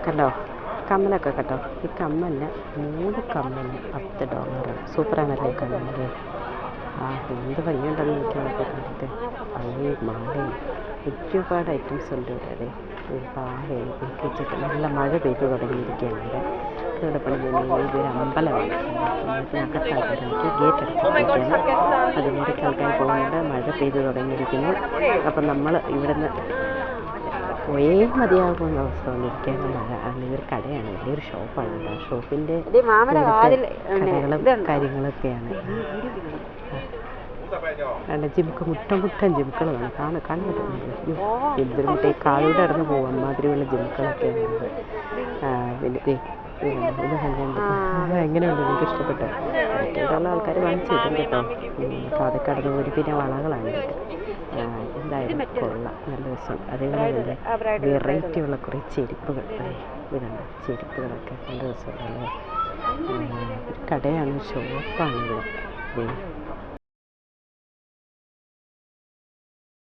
കണ്ടോ കമ്മലൊക്കെ കേട്ടോ. ഈ കമ്മലിന് 3 കമ്മലിന് $10. സൂപ്പറാണല്ലേ കമ്മല്. എന്ത് ഭംഗിയുണ്ടെന്ന് എനിക്കതൊക്കെ കണ്ടിട്ട്. പഴയ മാലയും ഒരുപാട് ഐറ്റംസ് ഉണ്ട് ഇവിടെ. അതെ പാലയും ഒക്കെ വെച്ചിട്ട് നല്ല മഴ പെയ്ത് തുടങ്ങിയിരിക്കുകയാണ് ഇവിടെ. ഇവിടെ പണിഞ്ഞ ഇതൊരു അമ്പലമാണ്. അമ്പലത്തിനകത്തായിട്ട് ഗേറ്റ് അടച്ചിരിക്കുകയാണ്. അതുകൊണ്ടൊക്കെ ആൾക്കാർ പോകുന്നുണ്ട്. മഴ പെയ്ത് തുടങ്ങിയിരിക്കുന്നു. അപ്പം നമ്മൾ ഇവിടുന്ന് പോയേ മതിയാകുന്ന അവസ്ഥ വന്നിരിക്കുകയാണ്. മഴ ഒരു കടയാണ്, വലിയൊരു ഷോപ്പാണ്. ആ ഷോപ്പിൻ്റെ കടകളും കാര്യങ്ങളൊക്കെയാണ്. ജിമുക്ക് മുട്ടൻ ജിമുക്കളാണ്. കാണാൻ പറ്റുന്നത്. എന്തൊരു മുട്ട ഈ കാലൂടെ അടന്ന് പോകും. അമ്മാതിരിയുള്ള ജിമുക്കളൊക്കെയാണ് ഉള്ളത്. പിന്നെ ഇത് എങ്ങനെയുണ്ട്? നിങ്ങൾക്ക് ഇഷ്ടപ്പെട്ടോ? ഇവിടെയുള്ള ആൾക്കാർ വാങ്ങിച്ചിട്ടും കേട്ടോ. പാതക്കടന്ന് പോയി. പിന്നെ വളകളാണ് ഇതൊക്കെ. എന്തായാലും കൊള്ളാം, നല്ല രസം. അതേപോലെ തന്നെ വെറൈറ്റി ഉള്ള കുറേ ചെരുപ്പുകൾ. ഇതുണ്ട് ചെരുപ്പുകളൊക്കെ നല്ല രസമുണ്ടല്ലേ. ഒരു കടയാണ്, ഷോപ്പാണ് ഇവിടെ.